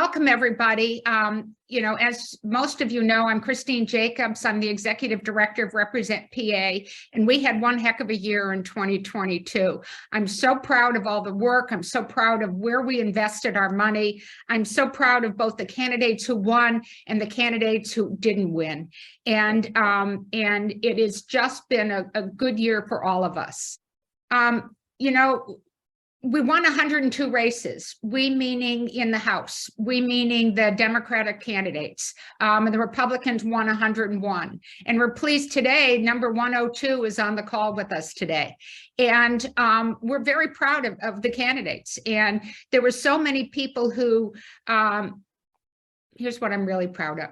welcome everybody. As most of you know, I'm Christine Jacobs. I'm the Executive Director of Represent PA, and we had one heck of a year in 2022. I'm so proud of all the work. I'm so proud of where we invested our money. I'm so proud of both the candidates who won and the candidates who didn't win. And it has just been a good year for all of us. We won 102 races, we meaning in the House, we meaning the Democratic candidates, and the Republicans won 101. And we're pleased today, number 102 is on the call with us today. And we're very proud of the candidates. And there were so many people who, here's what I'm really proud of.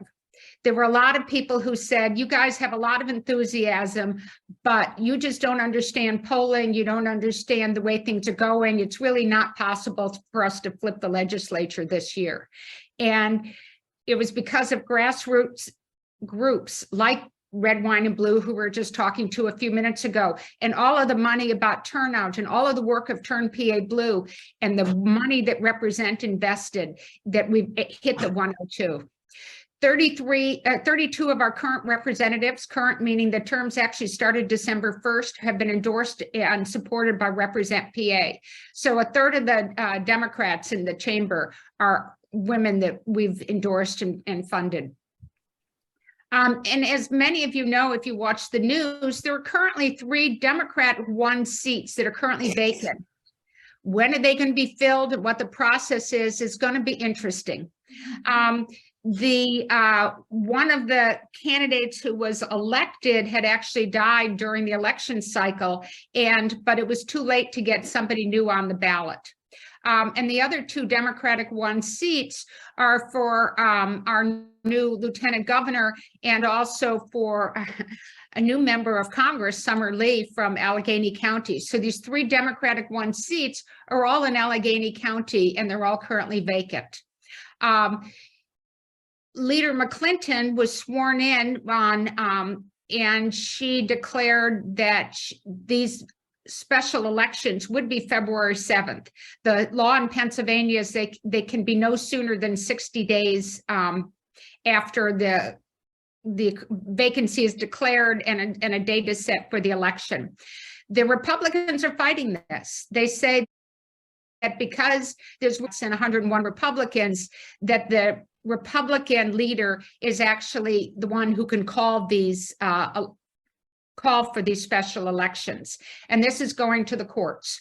There were a lot of people who said, you guys have a lot of enthusiasm, but you just don't understand polling. You don't understand the way things are going. It's really not possible for us to flip the legislature this year. And it was because of grassroots groups like Red, Wine, and Blue, who we were just talking to a few minutes ago, and all of the money about turnout and all of the work of Turn PA Blue and the money that Represent invested that we've hit the 102. 32 of our current representatives, current meaning the terms actually started December 1st, have been endorsed and supported by Represent PA. So a third of the Democrats in the chamber are women that we've endorsed and funded. And as many of you know, if you watch the news, there are currently 3 Democrat-won seats that are currently vacant. When are they going to be filled and what the process is going to be interesting. One of the candidates who was elected had actually died during the election cycle, but it was too late to get somebody new on the ballot. And the other 2 Democratic-won seats are for our new lieutenant governor and also for a new member of Congress, Summer Lee from Allegheny County. So these 3 Democratic-won seats are all in Allegheny County, and they're all currently vacant. Leader McClinton was sworn in on, and she declared that these special elections would be February 7th. The law in Pennsylvania is they can be no sooner than 60 days after the vacancy is declared and a date is set for the election. The Republicans are fighting this. They say that because there's 101 Republicans, that the Republican leader is actually the one who can call these call for these special elections, and this is going to the courts.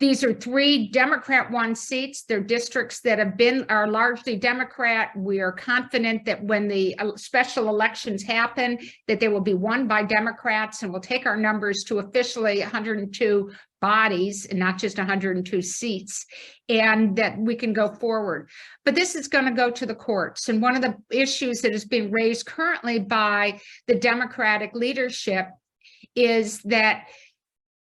These are 3 Democrat-won seats. They're districts that are largely Democrat. We are confident that when the special elections happen, that they will be won by Democrats, and we'll take our numbers to officially 102 bodies and not just 102 seats, and that we can go forward. But this is going to go to the courts. And one of the issues that is being raised currently by the Democratic leadership is that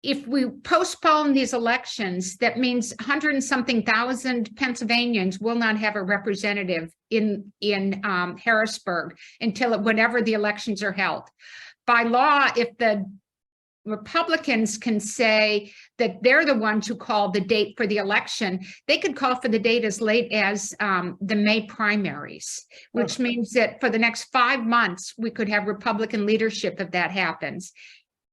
if we postpone these elections, that means 100-something thousand Pennsylvanians will not have a representative in Harrisburg until whenever the elections are held. By law, if the Republicans can say that they're the ones who call the date for the election, they could call for the date as late as the May primaries, which means that for the next 5 months, we could have Republican leadership if that happens.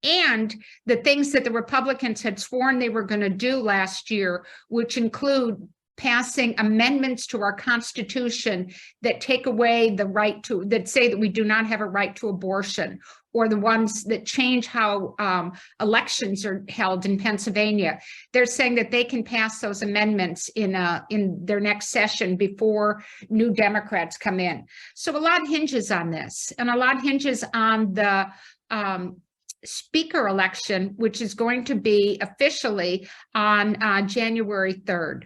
And the things that the Republicans had sworn they were going to do last year, which include passing amendments to our Constitution that take away the right to, that say that we do not have a right to abortion, or the ones that change how elections are held in Pennsylvania. They're saying that they can pass those amendments in their next session before new Democrats come in. So a lot hinges on this, and a lot hinges on the speaker election, which is going to be officially on January 3rd.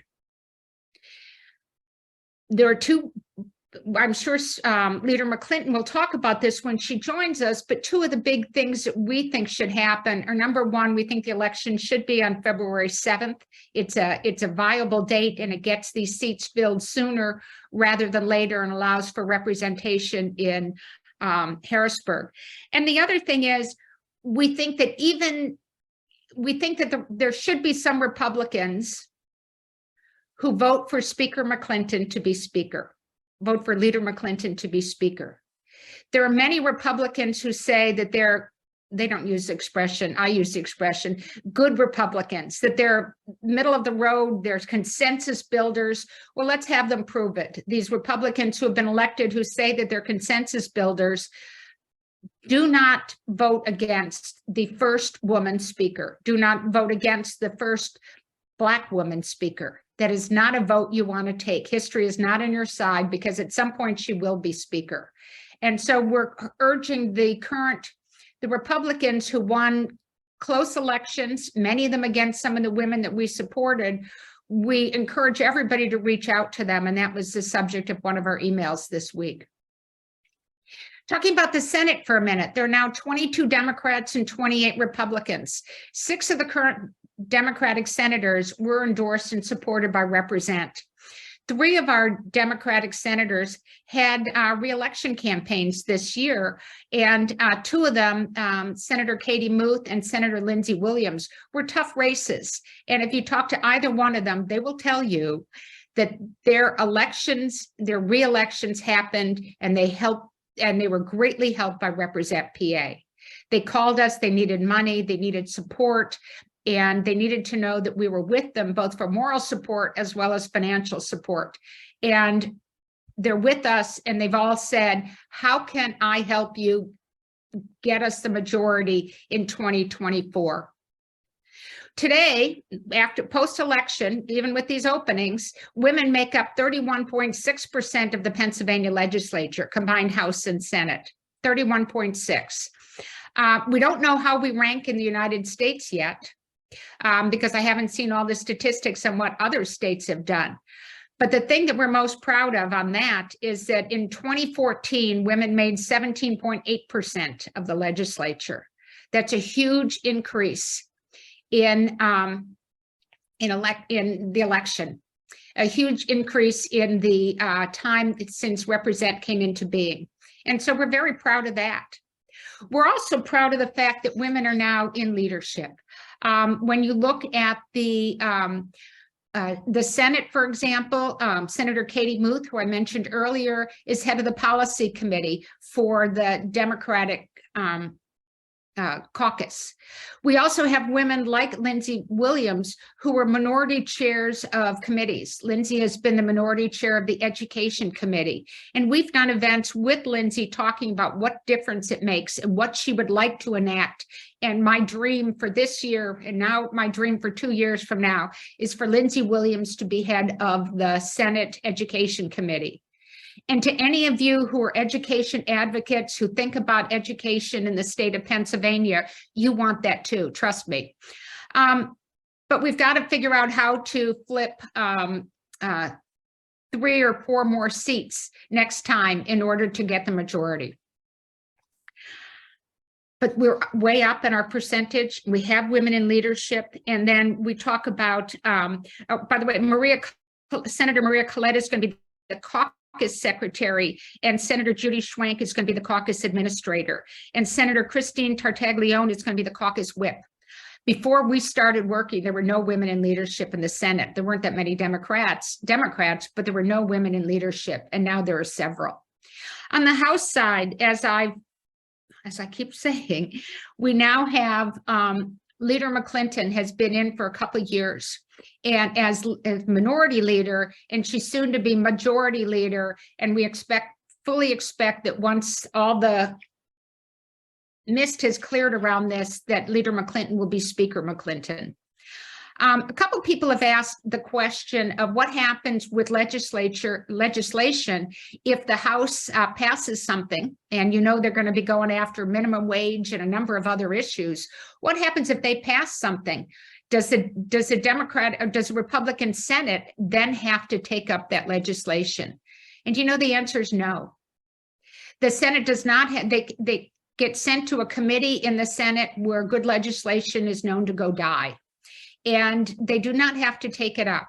There are 2, I'm sure Leader McClinton will talk about this when she joins us, but 2 of the big things that we think should happen are, number 1, we think the election should be on February 7th. It's a viable date, and it gets these seats filled sooner rather than later and allows for representation in Harrisburg. And the other thing is, we think that there should be some Republicans who vote for Speaker McClinton to be Speaker, vote for Leader McClinton to be Speaker. There are many Republicans who say that they don't use the expression, I use the expression, good Republicans, that they're middle of the road, there's consensus builders. Well, let's have them prove it. These Republicans who have been elected who say that they're consensus builders, do not vote against the first woman speaker. Do not vote against the first Black woman speaker. That is not a vote you want to take. History is not on your side, because at some point she will be speaker. And so we're urging the Republicans who won close elections, many of them against some of the women that we supported, we encourage everybody to reach out to them. And that was the subject of one of our emails this week. Talking about the Senate for a minute, there are now 22 Democrats and 28 Republicans. 6 of the current Democratic senators were endorsed and supported by Represent. 3 of our Democratic senators had re-election campaigns this year, and 2 of them, Senator Katie Muth and Senator Lindsey Williams, were tough races. And if you talk to either one of them, they will tell you that their elections, their re-elections happened, and they were greatly helped by Represent PA. They called us, they needed money, they needed support, and they needed to know that we were with them both for moral support as well as financial support. And they're with us, and they've all said, how can I help you get us the majority in 2024? Today, after post-election, even with these openings, women make up 31.6% of the Pennsylvania legislature, combined House and Senate, 31.6. We don't know how we rank in the United States yet, because I haven't seen all the statistics on what other states have done. But the thing that we're most proud of on that is that in 2014, women made 17.8% of the legislature. That's a huge increase in the election, a huge increase in the time since Represent came into being. And so we're very proud of that. We're also proud of the fact that women are now in leadership. When you look at the Senate, for example, Senator Katie Muth, who I mentioned earlier, is head of the policy committee for the Democratic caucus. We also have women like Lindsey Williams, who were minority chairs of committees. Lindsey has been the minority chair of the Education Committee. And we've done events with Lindsey talking about what difference it makes and what she would like to enact. And my dream for this year, and now my dream for 2 years from now, is for Lindsey Williams to be head of the Senate Education Committee. And to any of you who are education advocates who think about education in the state of Pennsylvania, you want that too, trust me. But we've got to figure out how to flip 3 or 4 more seats next time in order to get the majority. But we're way up in our percentage. We have women in leadership. And then we talk about, oh, by the way, Senator Maria Collette is going to be the caucus secretary, and Senator Judy Schwank is going to be the caucus administrator, and Senator Christine Tartaglione is going to be the caucus whip. Before we started working, there were no women in leadership in the Senate. There weren't that many Democrats, but there were no women in leadership, and now there are several. On the House side, as I keep saying, we now have Leader McClinton has been in for a couple of years, and as minority leader, and she's soon to be majority leader. And we fully expect that once all the mist has cleared around this, that Leader McClinton will be Speaker McClinton. A couple of people have asked the question of what happens with legislation if the House passes something, and you know they're going to be going after minimum wage and a number of other issues. What happens if they pass something? Does the Democrat or does the Republican Senate then have to take up that legislation? And you know the answer is no. The Senate does not have, they get sent to a committee in the Senate where good legislation is known to go die. And they do not have to take it up.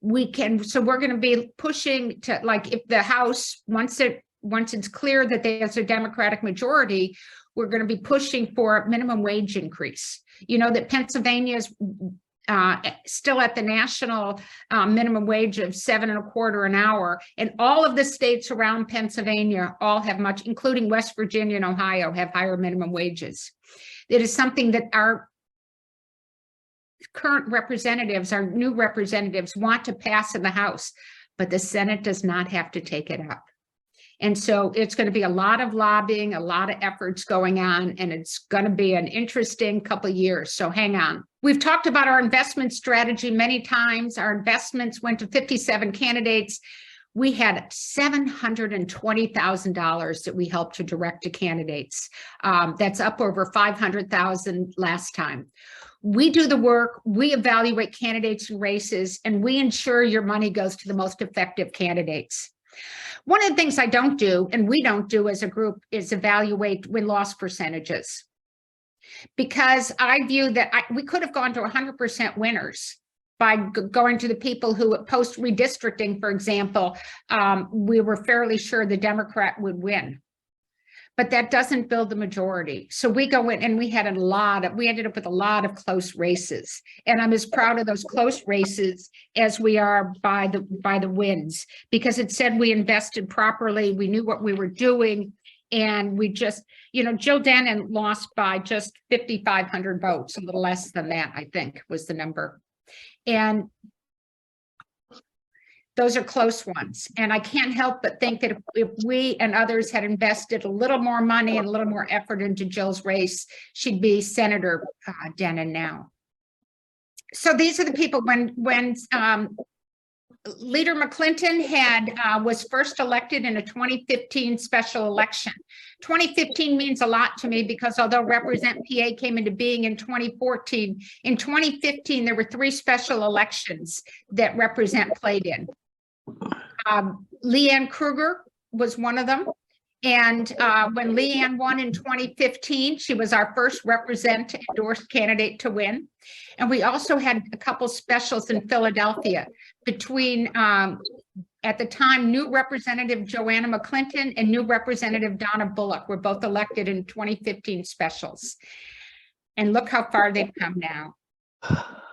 So we're going to be pushing to, like, if the House, once it's clear that there's a Democratic majority, we're going to be pushing for a minimum wage increase. You know that Pennsylvania's still at the national minimum wage of $7.25 an hour. And all of the states around Pennsylvania all have much, including West Virginia and Ohio, have higher minimum wages. It is something that our current representatives, our new representatives, want to pass in the House, but the Senate does not have to take it up. And so it's going to be a lot of lobbying, a lot of efforts going on, and it's going to be an interesting couple of years. So hang on. We've talked about our investment strategy many times. Our investments went to 57 candidates. We had $720,000 that we helped to direct to candidates. That's up over $500,000 last time. We do the work, we evaluate candidates and races, and we ensure your money goes to the most effective candidates. One of the things I don't do, and we don't do as a group, is evaluate win-loss percentages. Because I view that we could have gone to 100% winners by going to the people who post redistricting, for example, we were fairly sure the Democrat would win. But that doesn't build the majority. So we go in and we ended up with a lot of close races. And I'm as proud of those close races as we are by the wins, because it said we invested properly. We knew what we were doing. And we just, Jill Dennon lost by just 5,500 votes, a little less than that, I think was the number. And those are close ones. And I can't help but think that if we and others had invested a little more money and a little more effort into Jill's race, she'd be Senator Dennon now. So these are the people when Leader McClinton was first elected in a 2015 special election. 2015 means a lot to me because although Represent PA came into being in 2014, in 2015, there were 3 special elections that Represent played in. Leanne Kruger was one of them. And when Leanne won in 2015, she was our first Represent endorsed candidate to win. And we also had a couple specials in Philadelphia between, at the time, new Representative Joanna McClinton and new Representative Donna Bullock were both elected in 2015 specials. And look how far they've come now.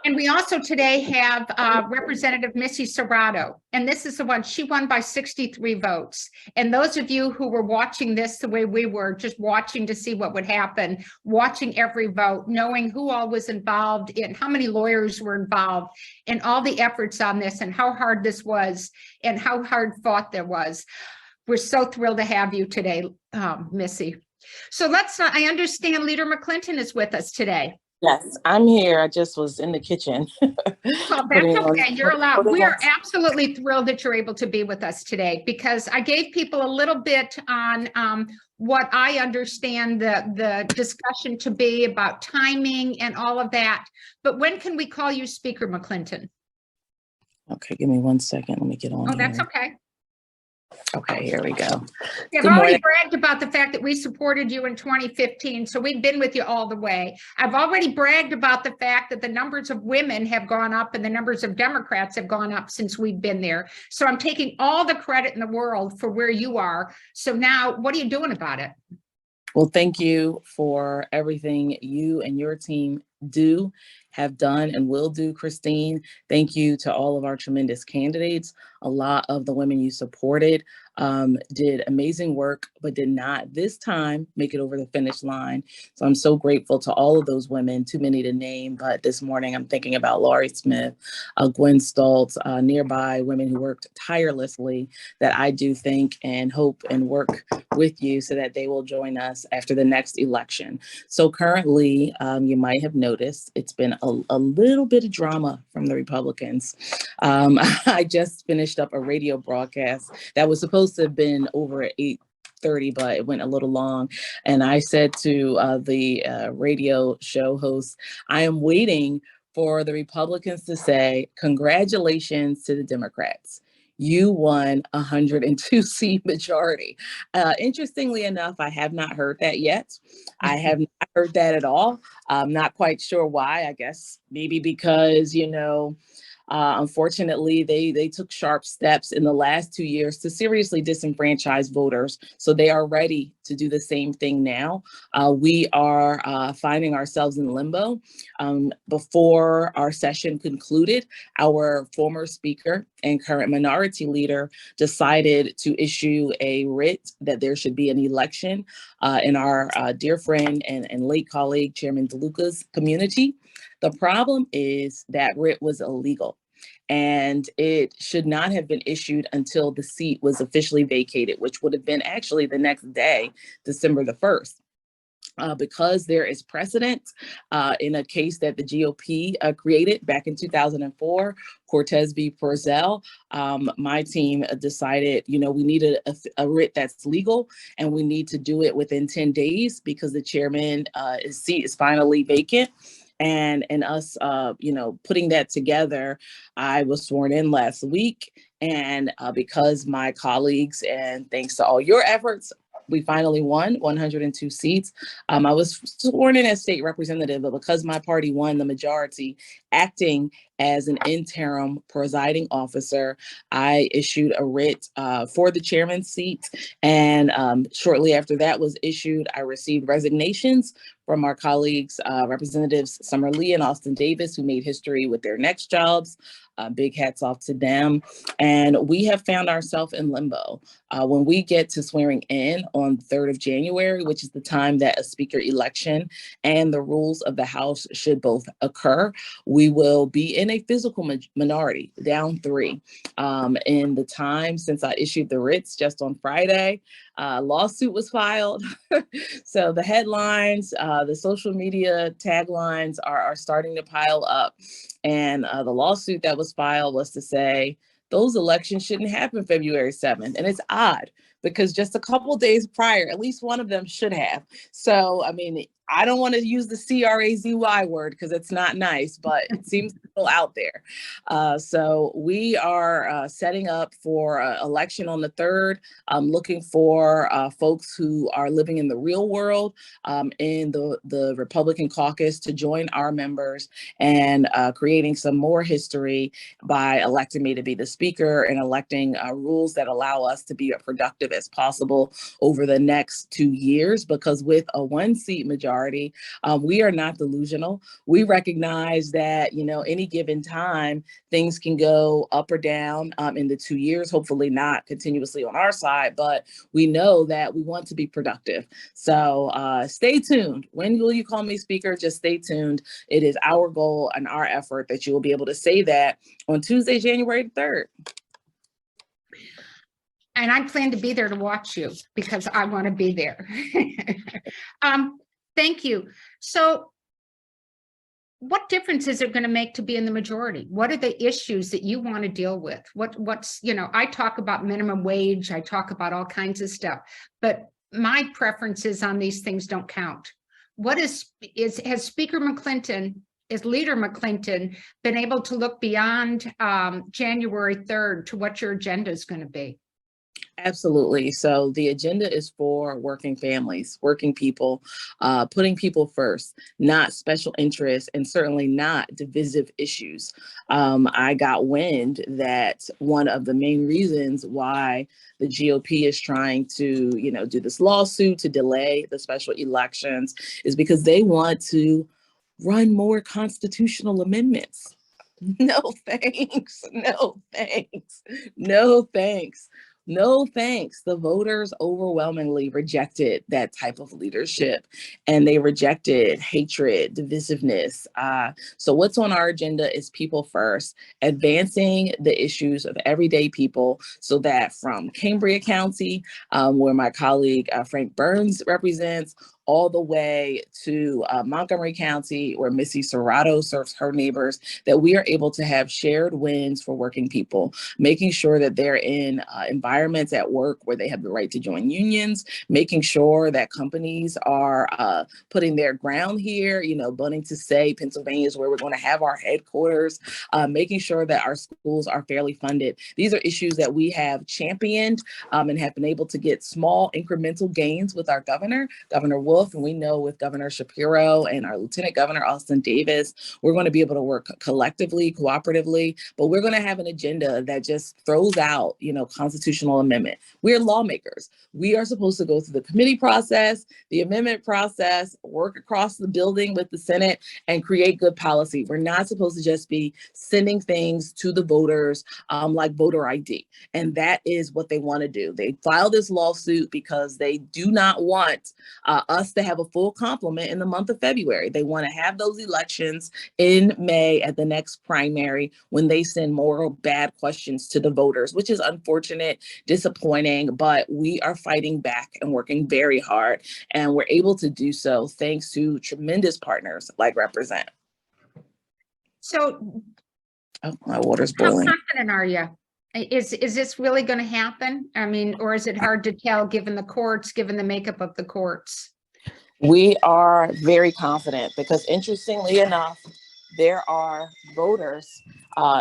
And we also today have Representative Missy Cerrato, and this is the one, she won by 63 votes. And those of you who were watching this the way we were, just watching to see what would happen, watching every vote, knowing who all was involved in, how many lawyers were involved, and all the efforts on this, and how hard this was, and how hard fought there was. We're so thrilled to have you today, Missy. So I understand Leader McClinton is with us today. Yes, I'm here. I just was in the kitchen. Well, that's okay. You're allowed. We are absolutely thrilled that you're able to be with us today, because I gave people a little bit on what I understand the discussion to be about timing and all of that. But when can we call you Speaker McClinton? Okay, give me 1 second. Let me get on. Oh, that's okay. Okay, here we go. I've already bragged about the fact that we supported you in 2015, so we've been with you all the way. I've already bragged about the fact that the numbers of women have gone up and the numbers of Democrats have gone up since we've been there. So I'm taking all the credit in the world for where you are. So now, what are you doing about it? Well, thank you for everything you and your team have done and will do, Christine. Thank you to all of our tremendous candidates. A lot of the women you supported did amazing work, but did not this time make it over the finish line. So I'm so grateful to all of those women, too many to name, but this morning I'm thinking about Laurie Smith, Gwen Stoltz, nearby women who worked tirelessly, that I do think and hope and work with you so that they will join us after the next election. So currently, you might have noticed, it's been a little bit of drama from the Republicans. I just finished up a radio broadcast that was supposed to have been over at 8:30, but it went a little long. And I said to the radio show host, I am waiting for the Republicans to say, congratulations to the Democrats. You won 102 seat majority. Interestingly enough, I have not heard that yet. I have not heard that at all. I'm not quite sure why. I guess maybe because, Unfortunately, they took sharp steps in the last 2 years to seriously disenfranchise voters. So they are ready to do the same thing now. We are finding ourselves in limbo. Before our session concluded, our former speaker and current minority leader decided to issue a writ that there should be an election in our dear friend and late colleague, Chairman DeLuca's community. The problem is that writ was illegal, and it should not have been issued until the seat was officially vacated, which would have been actually the next day, December the 1st. Because there is precedent in a case that the GOP created back in 2004, Cortez v. Porzel, my team decided, we need a writ that's legal, and we need to do it within 10 days because the chairman his seat is finally vacant. And us, putting that together, I was sworn in last week. And because my colleagues, and thanks to all your efforts, we finally won 102 seats. I was sworn in as state representative, but because my party won the majority, acting as an interim presiding officer, I issued a writ for the chairman's seat. And shortly after that was issued, I received resignations from our colleagues, Representatives Summer Lee and Austin Davis, who made history with their next jobs. Big hats off to them. And we have found ourselves in limbo. When we get to swearing in on the 3rd of January, which is the time that a speaker election and the rules of the House should both occur, we will be in a physical minority, down 3. In the time since I issued the writs just on Friday, lawsuit was filed. So the headlines, the social media taglines are starting to pile up. And the lawsuit that was filed was to say those elections shouldn't happen February 7th. And it's odd because just a couple of days prior, at least one of them should have. So, I don't want to use the CRAZY word because it's not nice, but it seems still out there. So we are setting up for election on the 3rd. I'm looking for folks who are living in the real world in the Republican caucus to join our members and creating some more history by electing me to be the speaker and electing rules that allow us to be as productive as possible over the next 2 years. Because with a 1-seat majority, we are not delusional. We recognize that, any given time, things can go up or down in the 2 years, hopefully not continuously on our side, but we know that we want to be productive. So stay tuned. When will you call me speaker? Just stay tuned. It is our goal and our effort that you will be able to say that on Tuesday, January 3rd. And I plan to be there to watch you because I want to be there. Thank you. So what difference is it going to make to be in the majority? What are the issues that you want to deal with? What's, I talk about minimum wage, I talk about all kinds of stuff, but my preferences on these things don't count. Has Speaker McClinton, is Leader McClinton been able to look beyond January 3rd to what your agenda is going to be? Absolutely. So the agenda is for working families, working people, putting people first, not special interests, and certainly not divisive issues. I got wind that one of the main reasons why the GOP is trying to, do this lawsuit to delay the special elections is because they want to run more constitutional amendments. No, thanks. No, thanks. No, thanks. No, thanks. The voters overwhelmingly rejected that type of leadership, and they rejected hatred, divisiveness. So what's on our agenda is people first, advancing the issues of everyday people so that from Cambria County, where my colleague Frank Burns represents, all the way to Montgomery County, where Missy Cerrato serves her neighbors, that we are able to have shared wins for working people, making sure that they're in environments at work where they have the right to join unions, making sure that companies are putting their ground here, wanting to say Pennsylvania is where we're going to have our headquarters, making sure that our schools are fairly funded. These are issues that we have championed and have been able to get small incremental gains with our Governor Wolf. off, and we know with Governor Shapiro and our Lieutenant Governor Austin Davis, we're going to be able to work collectively, cooperatively, but we're going to have an agenda that just throws out, constitutional amendment. We're lawmakers. We are supposed to go through the committee process, the amendment process, work across the building with the Senate, and create good policy. We're not supposed to just be sending things to the voters like voter ID. And that is what they want to do. They filed this lawsuit because they do not want us to have a full complement in the month of February. They want to have those elections in May at the next primary when they send more bad questions to the voters, which is unfortunate, disappointing, but we are fighting back and working very hard. And we're able to do so thanks to tremendous partners like Represent. So, oh, my water's how boiling. confident are you? Is this really going to happen? I mean, or is it hard to tell given the courts, given the makeup of the courts? We are very confident because, interestingly enough, there are voters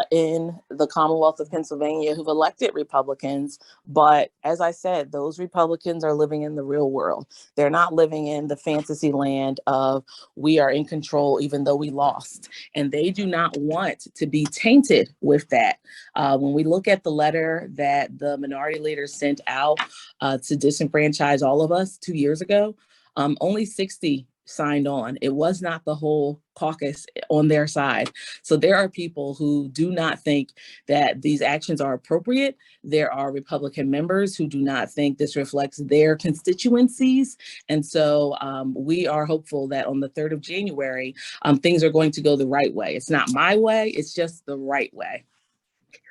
in the Commonwealth of Pennsylvania who've elected Republicans. But as I said, those Republicans are living in the real world. They're not living in the fantasy land of we are in control, even though we lost. And they do not want to be tainted with that. When we look at the letter that the minority leaders sent out to disenfranchise all of us 2 years ago, only 60 signed on. It was not the whole caucus on their side. So there are people who do not think that these actions are appropriate. There are Republican members who do not think this reflects their constituencies. And so we are hopeful that on the 3rd of January, things are going to go the right way. It's not my way, it's just the right way.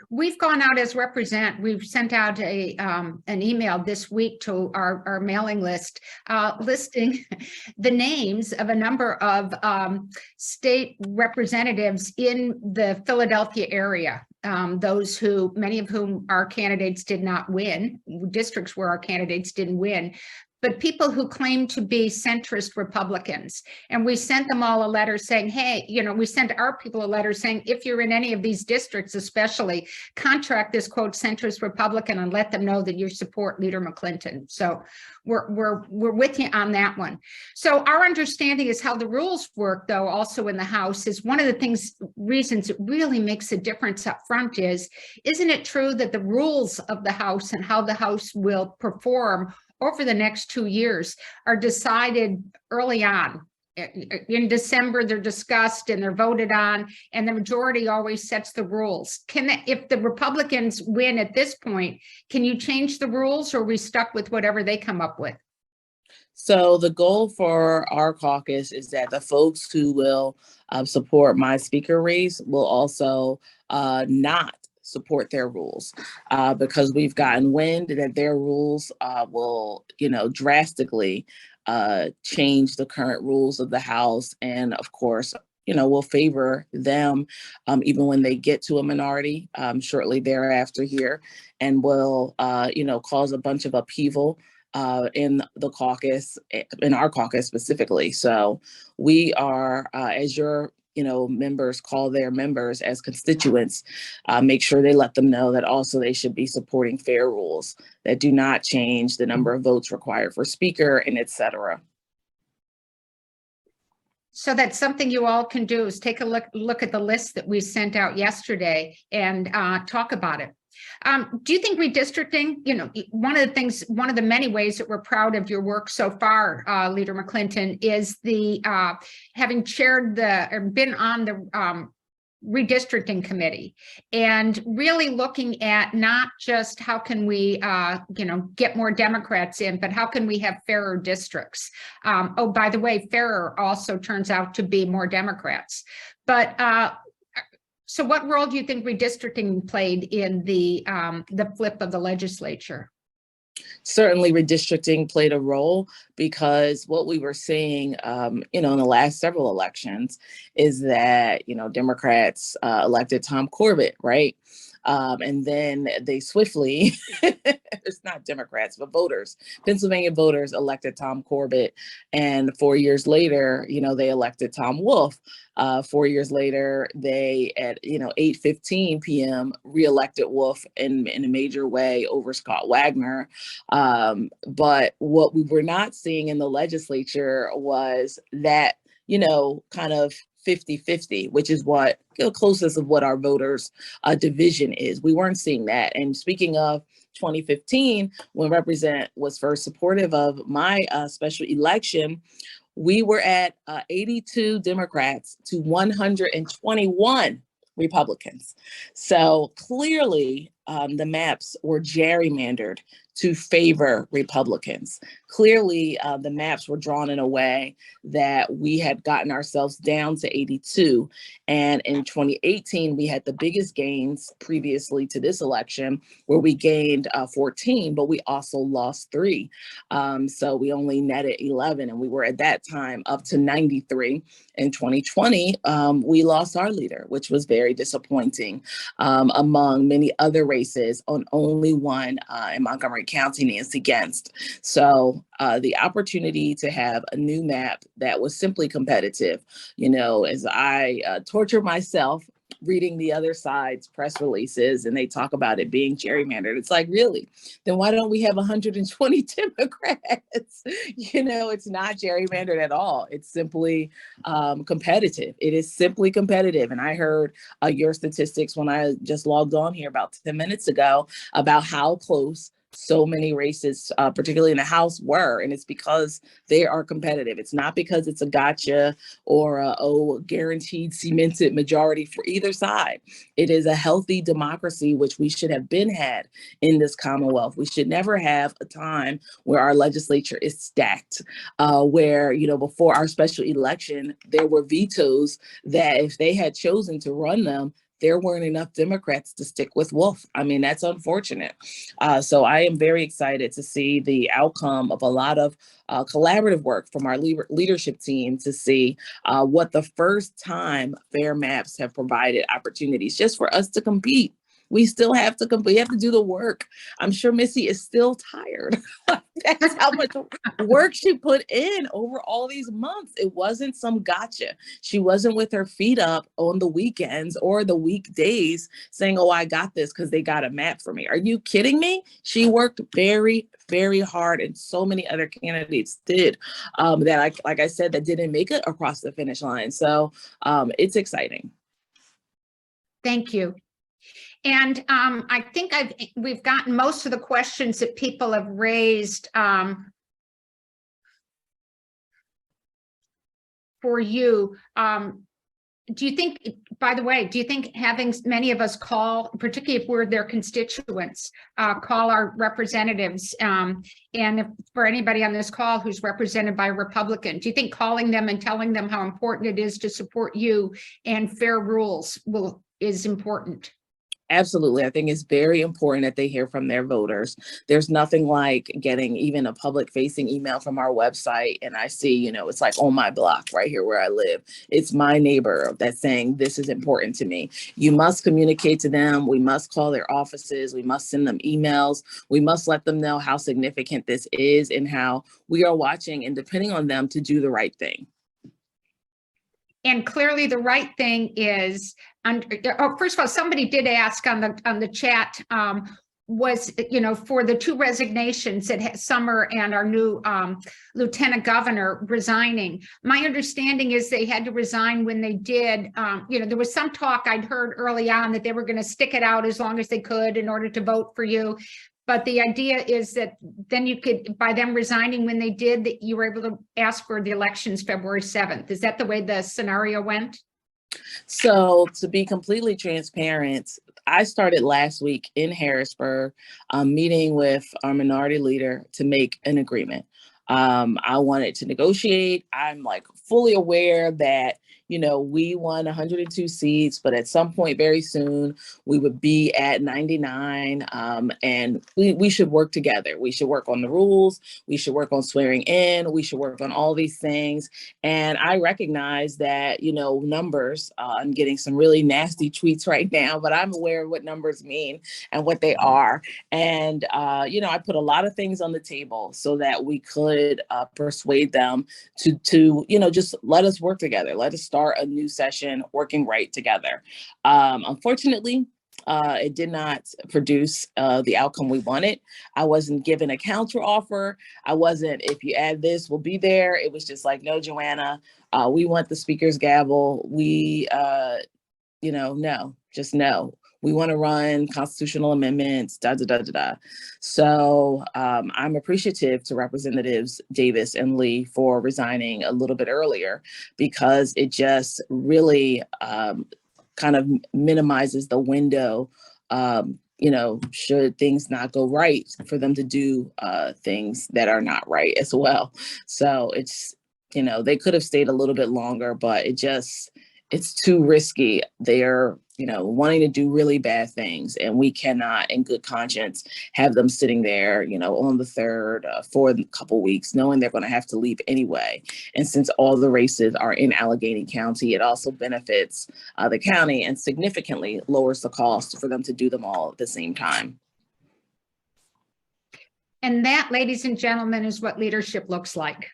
We've gone out as Represent. We've sent out an email this week to our mailing list listing the names of a number of state representatives in the Philadelphia area. Those who, many of whom our candidates did not win, districts where our candidates didn't win, but people who claim to be centrist Republicans. And we sent them all a letter saying, hey, we sent our people a letter saying, if you're in any of these districts, especially, contract this quote centrist Republican and let them know that you support Leader McClinton. So we're with you on that one. So our understanding is how the rules work, though, also in the House, is one of the reasons it really makes a difference up front isn't it true that the rules of the House and how the House will perform over the next 2 years are decided early on? In December, they're discussed and they're voted on, and the majority always sets the rules. If the Republicans win at this point, can you change the rules, or are we stuck with whatever they come up with? So the goal for our caucus is that the folks who will support my speaker race will also not support their rules because we've gotten wind that their rules will, drastically change the current rules of the House. And of course, will favor them even when they get to a minority shortly thereafter here, and will, cause a bunch of upheaval in the caucus, in our caucus specifically. So we are, as your members call their members as constituents, make sure they let them know that also they should be supporting fair rules that do not change the number of votes required for speaker and et cetera. So that's something you all can do, is take a look at the list that we sent out yesterday and talk about it. Do you think redistricting, one of the many ways that we're proud of your work so far, Leader McClinton, is the having chaired or been on the redistricting committee, and really looking at not just how can we get more Democrats in, but how can we have fairer districts. Oh, by the way, fairer also turns out to be more Democrats. But so what role do you think redistricting played in the flip of the legislature? Certainly redistricting played a role, because what we were seeing, in the last several elections is that, Democrats elected Tom Corbett, right? And then they swiftly, it's not Democrats, but voters, Pennsylvania voters elected Tom Corbett. And 4 years later, they elected Tom Wolf. 4 years later, they at 8:15 p.m. reelected Wolf in a major way over Scott Wagner. But what we were not seeing in the legislature was that kind of 50-50, which is what closest of what our voters division is. We weren't seeing that. And speaking of 2015, when Represent was first supportive of my special election, we were at 82 Democrats to 121 Republicans. So clearly the maps were gerrymandered to favor Republicans. Clearly the maps were drawn in a way that we had gotten ourselves down to 82. And in 2018, we had the biggest gains previously to this election, where we gained 14, but we also lost 3. So we only netted 11, and we were at that time up to 93. In 2020, we lost our leader, which was very disappointing among many other races on only one in Montgomery County, Nancy Genst. So the opportunity to have a new map that was simply competitive, as I torture myself reading the other side's press releases and they talk about it being gerrymandered. It's like, really? Then why don't we have 120 Democrats? It's not gerrymandered at all. It's simply competitive. It is simply competitive. And I heard your statistics when I just logged on here about 10 minutes ago about how close so many races, particularly in the House, were. And it's because they are competitive. It's not because it's a gotcha or a guaranteed cemented majority for either side. It is a healthy democracy, which we should have had in this Commonwealth. We should never have a time where our legislature is stacked, where, before our special election, there were vetoes that if they had chosen to run them, there weren't enough Democrats to stick with Wolf. I mean, that's unfortunate. So I am very excited to see the outcome of a lot of collaborative work from our leadership team to see what the first time fair maps have provided opportunities just for us to compete. We still have to compete. We have to do the work. I'm sure Missy is still tired. That's how much work she put in over all these months. It wasn't some gotcha. She wasn't with her feet up on the weekends or the weekdays saying, oh, I got this because they got a map for me. Are you kidding me? She worked very, very hard, and so many other candidates did that, like I said, that didn't make it across the finish line. So it's exciting. Thank you. And I think we've gotten most of the questions that people have raised for you. Do you think, by the way, having many of us call, particularly if we're their constituents, call our representatives, and if for anybody on this call who's represented by a Republican, do you think calling them and telling them how important it is to support you and fair rules is important? Absolutely. I think it's very important that they hear from their voters. There's nothing like getting even a public facing email from our website. And I see, it's like on my block right here where I live. It's my neighbor that's saying this is important to me. You must communicate to them. We must call their offices. We must send them emails. We must let them know how significant this is and how we are watching and depending on them to do the right thing. And clearly the right thing is, first of all, somebody did ask on the chat, was, for the 2 resignations that Summer and our new Lieutenant Governor resigning. My understanding is they had to resign when they did. There was some talk I'd heard early on that they were going to stick it out as long as they could in order to vote for you. But the idea is that then you could, by them resigning when they did, that you were able to ask for the elections February 7th. Is that the way the scenario went? So to be completely transparent, I started last week in Harrisburg, meeting with our minority leader to make an agreement. I wanted to negotiate. I'm fully aware that you know, we won 102 seats, but at some point very soon, we would be at 99. And we should work together. We should work on the rules. We should work on swearing in. We should work on all these things. And I recognize that, you know, numbers, I'm getting some really nasty tweets right now, but I'm aware of what numbers mean and what they are. And, you know, I put a lot of things on the table so that we could persuade them to, you know, just let us work together. Let us start a new session working right together. Unfortunately, it did not produce the outcome we wanted. I wasn't given a counter offer. I wasn't, if you add this, we'll be there. It was just like, no, Joanna, we want the speaker's gavel. We, you know, no, just no. We want to run constitutional amendments, da, da, da, da, da. So I'm appreciative to Representatives Davis and Lee for resigning a little bit earlier, because it just really kind of minimizes the window, you know, should things not go right, for them to do things that are not right as well. So it's, you know, they could have stayed a little bit longer, but it's too risky. They're, you know, wanting to do really bad things, and we cannot in good conscience have them sitting there, you know, on the third for a couple weeks, knowing they're going to have to leave anyway. And since all the races are in Allegheny County, it also benefits the county and significantly lowers the cost for them to do them all at the same time. And that, ladies and gentlemen, is what leadership looks like.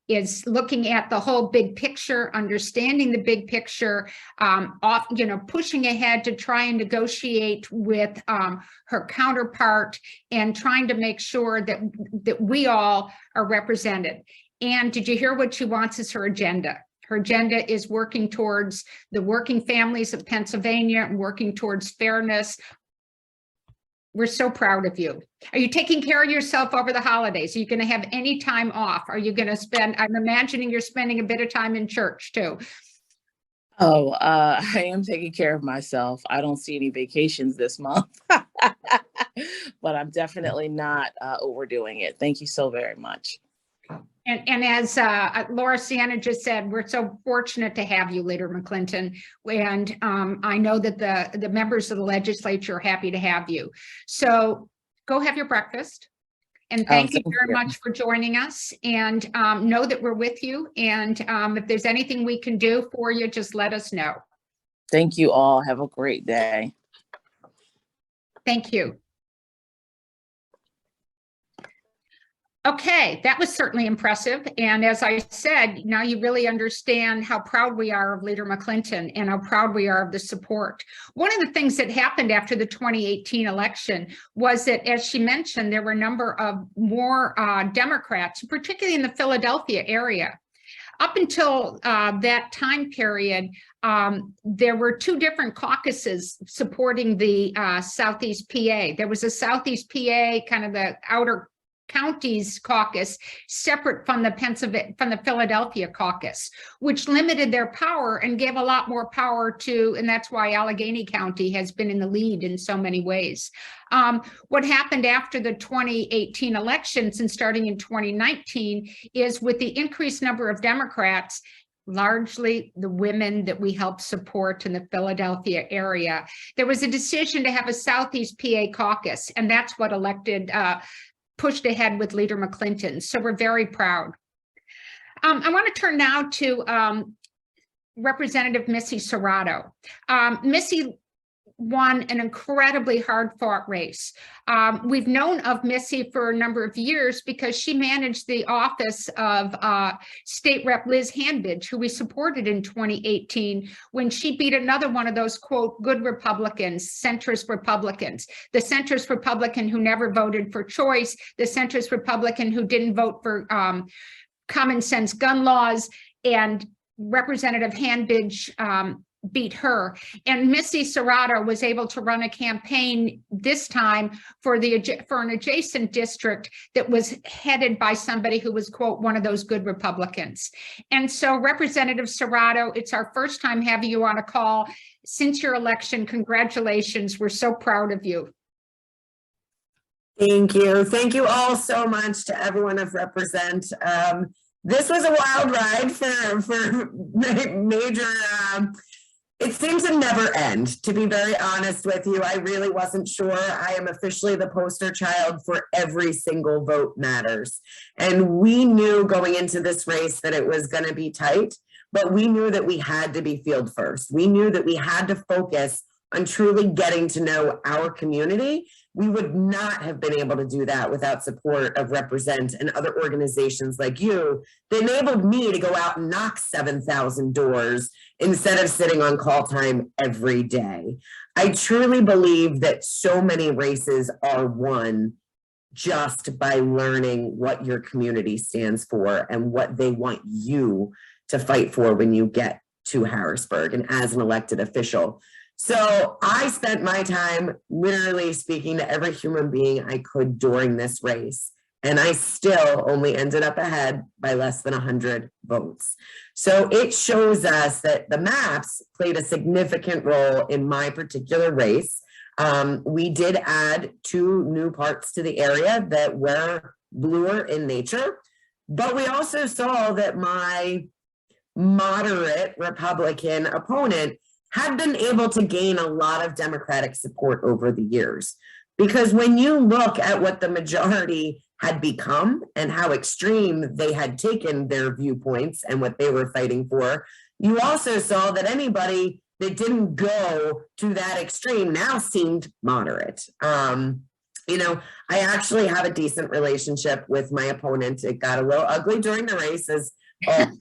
Is looking at the whole big picture, understanding the big picture, you know, pushing ahead to try and negotiate with her counterpart, and trying to make sure that we all are represented. And did you hear what she wants is her agenda? Her agenda is working towards the working families of Pennsylvania and working towards fairness. We're so proud of you. Are you taking care of yourself over the holidays? Are you going to have any time off? Are you going to spend, I'm imagining you're spending a bit of time in church too. Oh, I am taking care of myself. I don't see any vacations this month, but I'm definitely not overdoing it. Thank you so very much. And as Laura Sienna just said, we're so fortunate to have you, Leader McClinton. And I know that the members of the legislature are happy to have you. So go have your breakfast. And thank you very much for joining us. And know that we're with you. And if there's anything we can do for you, just let us know. Thank you all. Have a great day. Thank you. Okay, that was certainly impressive. And as I said, now you really understand how proud we are of Leader McClinton and how proud we are of the support. One of the things that happened after the 2018 election was that, as she mentioned, there were a number of more Democrats, particularly in the Philadelphia area. Up until that time period, there were two different caucuses supporting the Southeast PA. There was a Southeast PA, kind of the outer counties caucus, separate from the Philadelphia caucus, which limited their power and gave a lot more power to, and that's why Allegheny County has been in the lead in so many ways. What happened after the 2018 elections and starting in 2019 is, with the increased number of Democrats, largely the women that we help support in the Philadelphia area, there was a decision to have a Southeast PA caucus, and that's what pushed ahead with Leader McClinton. So we're very proud. I want to turn now to Representative Missy Cerrato. Missy won an incredibly hard-fought race. We've known of Missy for a number of years because she managed the office of State Rep Liz Handbidge, who we supported in 2018 when she beat another one of those, quote, good Republicans, centrist Republicans, the centrist Republican who never voted for choice, the centrist Republican who didn't vote for common sense gun laws, and Representative Handbidge beat her. And Missy Cerrato was able to run a campaign this time for an adjacent district that was headed by somebody who was, quote, one of those good Republicans. And so, Representative Cerrato, it's our first time having you on a call since your election. Congratulations. We're so proud of you. Thank you. Thank you all so much to everyone of Represent. This was a wild ride for major. It seems to never end, to be very honest with you. I really wasn't sure. I am officially the poster child for every single vote matters. And we knew going into this race that it was going to be tight, but we knew that we had to be field first. We knew that we had to focus on truly getting to know our community. We would not have been able to do that without support of Represent and other organizations like you that enabled me to go out and knock 7,000 doors instead of sitting on call time every day. I truly believe that so many races are won just by learning what your community stands for and what they want you to fight for when you get to Harrisburg and as an elected official. So I spent my time literally speaking to every human being I could during this race. And I still only ended up ahead by less than 100 votes. So it shows us that the maps played a significant role in my particular race. We did add 2 new parts to the area that were bluer in nature, but we also saw that my moderate Republican opponent had been able to gain a lot of Democratic support over the years. Because when you look at what the majority had become and how extreme they had taken their viewpoints and what they were fighting for, you also saw that anybody that didn't go to that extreme now seemed moderate. You know, I actually have a decent relationship with my opponent. It got a little ugly during the race as I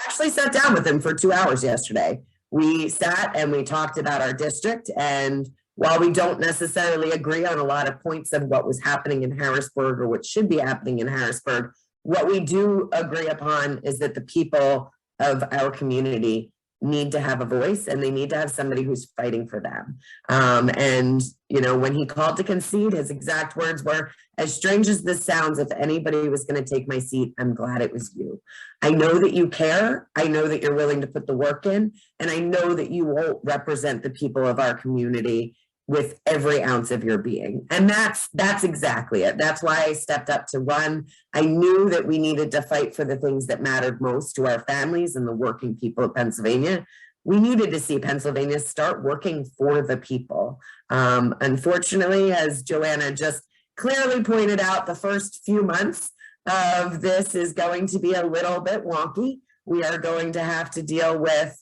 actually sat down with him for 2 hours yesterday. We sat and we talked about our district, and while we don't necessarily agree on a lot of points of what was happening in Harrisburg or what should be happening in Harrisburg, what we do agree upon is that the people of our community need to have a voice and they need to have somebody who's fighting for them. And, you know, when he called to concede, his exact words were, as strange as this sounds, if anybody was going to take my seat, I'm glad it was you. I know that you care. I know that you're willing to put the work in. And I know that you won't represent the people of our community with every ounce of your being. And that's exactly it. That's why I stepped up to run. I knew that we needed to fight for the things that mattered most to our families and the working people of Pennsylvania. We needed to see Pennsylvania start working for the people. Unfortunately, as Joanna just clearly pointed out, the first few months of this is going to be a little bit wonky. We are going to have to deal with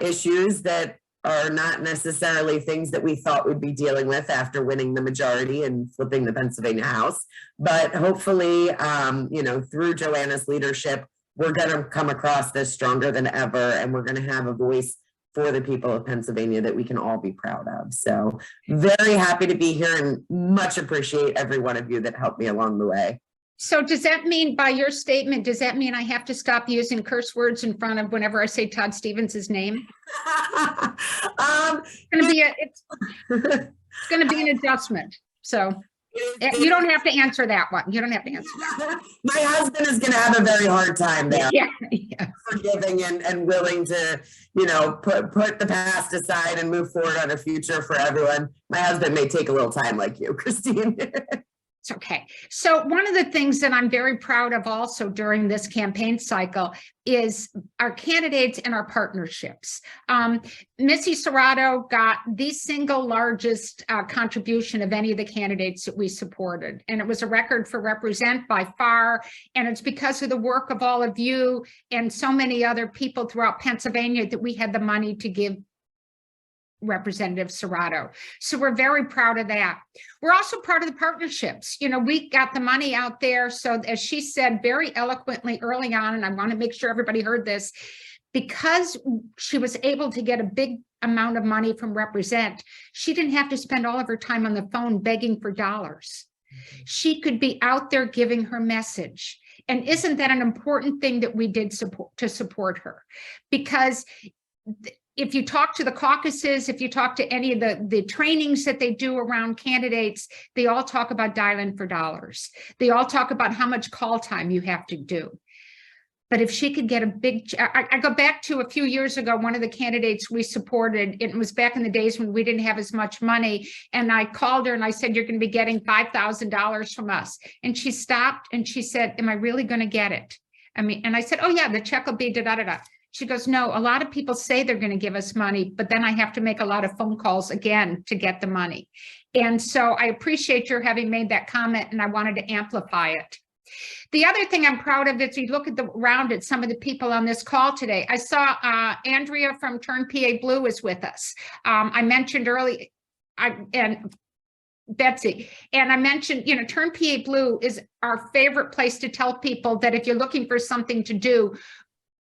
issues that are not necessarily things that we thought we'd be dealing with after winning the majority and flipping the Pennsylvania House. But hopefully, you know, through Joanna's leadership, we're going to come across this stronger than ever, and we're going to have a voice for the people of Pennsylvania that we can all be proud of. So very happy to be here and much appreciate every one of you that helped me along the way. So does that mean, by your statement, does that mean I have to stop using curse words in front of whenever I say Todd Stevens' name? It's going to be an adjustment. So you don't have to answer that one. You don't have to answer that. My husband is going to have a very hard time there. Yeah. Forgiving and willing to, you know, put the past aside and move forward on a future for everyone. My husband may take a little time like you, Christine. It's okay. So one of the things that I'm very proud of also during this campaign cycle is our candidates and our partnerships. Missy Cerrato got the single largest contribution of any of the candidates that we supported. And it was a record for Represent by far. And it's because of the work of all of you and so many other people throughout Pennsylvania that we had the money to give Representative Cerrato. So we're very proud of that. We're also proud of the partnerships. You know, we got the money out there. So as she said very eloquently early on, and I want to make sure everybody heard this, because she was able to get a big amount of money from Represent, she didn't have to spend all of her time on the phone begging for dollars. She could be out there giving her message. And isn't that an important thing that we did to support her? Because if you talk to the caucuses, if you talk to any of the trainings that they do around candidates, they all talk about dialing for dollars. They all talk about how much call time you have to do. But if she could get a big, I go back to a few years ago, one of the candidates we supported, it was back in the days when we didn't have as much money. And I called her and I said, you're going to be getting $5,000 from us. And she stopped and she said, am I really going to get it? I mean, and I said, oh yeah, the check will be da-da-da-da. She goes, no, a lot of people say they're going to give us money, but then I have to make a lot of phone calls again to get the money. And so I appreciate your having made that comment, and I wanted to amplify it. The other thing I'm proud of is you look around at some of the people on this call today. I saw Andrea from Turn PA Blue is with us. I mentioned earlier, and Betsy, and I mentioned, you know, Turn PA Blue is our favorite place to tell people that if you're looking for something to do,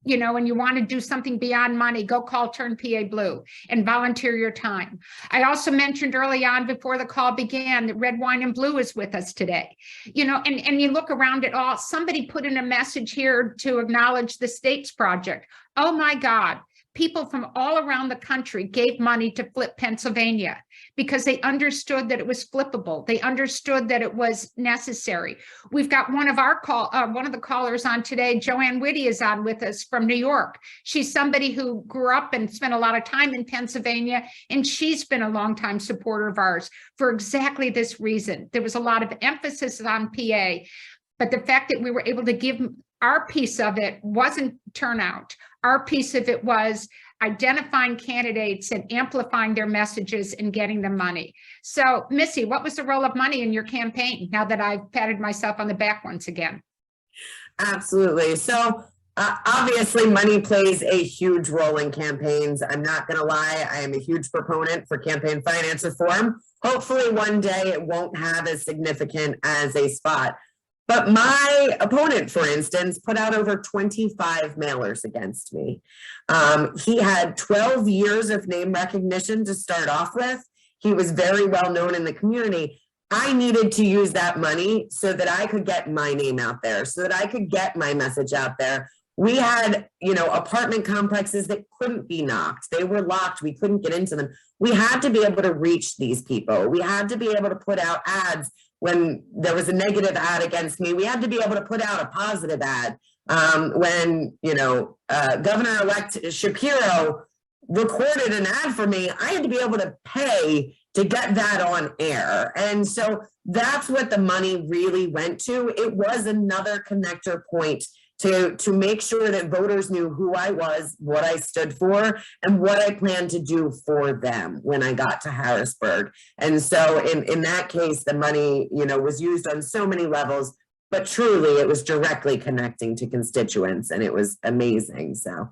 you know, and you want to do something beyond money, go call Turn PA Blue and volunteer your time. I also mentioned early on before the call began that Red Wine and Blue is with us today. You know, and you look around at all, somebody put in a message here to acknowledge the States Project. Oh my God. People from all around the country gave money to flip Pennsylvania because they understood that it was flippable. They understood that it was necessary. We've got one of the callers on today, Joanne Whitty, is on with us from New York. She's somebody who grew up and spent a lot of time in Pennsylvania, and she's been a longtime supporter of ours for exactly this reason. There was a lot of emphasis on PA, but the fact that we were able to give our piece of it wasn't turnout. Our piece of it was identifying candidates and amplifying their messages and getting them money. So, Missy, what was the role of money in your campaign now that I've patted myself on the back once again? Absolutely. So obviously money plays a huge role in campaigns. I'm not going to lie. I am a huge proponent for campaign finance reform. Hopefully one day it won't have as significant as a spot. But my opponent, for instance, put out over 25 mailers against me. He had 12 years of name recognition to start off with. He was very well known in the community. I needed to use that money so that I could get my name out there, so that I could get my message out there. We had, you know, apartment complexes that couldn't be knocked. They were locked. We couldn't get into them. We had to be able to reach these people. We had to be able to put out ads. When there was a negative ad against me, we had to be able to put out a positive ad. When, you know, Governor-elect Shapiro recorded an ad for me, I had to be able to pay to get that on air. And so that's what the money really went to. It was another connector point to make sure that voters knew who I was, what I stood for, and what I planned to do for them when I got to Harrisburg. And so in that case, the money, you know, was used on so many levels, but truly it was directly connecting to constituents, and it was amazing. So.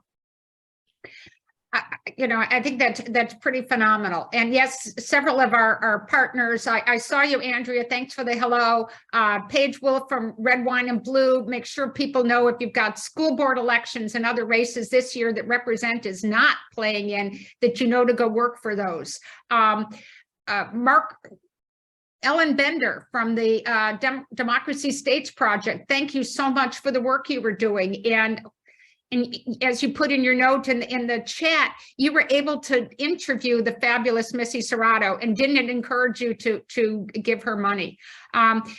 You know, I think that's pretty phenomenal. And yes, several of our partners, I saw you, Andrea, thanks for the hello. Paige Wolf from Red Wine and Blue, make sure people know if you've got school board elections and other races this year that Represent is not playing in, that you know to go work for those. Ellen Bender from the Democracy States Project, thank you so much for the work you were doing. And as you put in your note in the chat, you were able to interview the fabulous Missy Cerrato, and didn't it encourage you to give her money?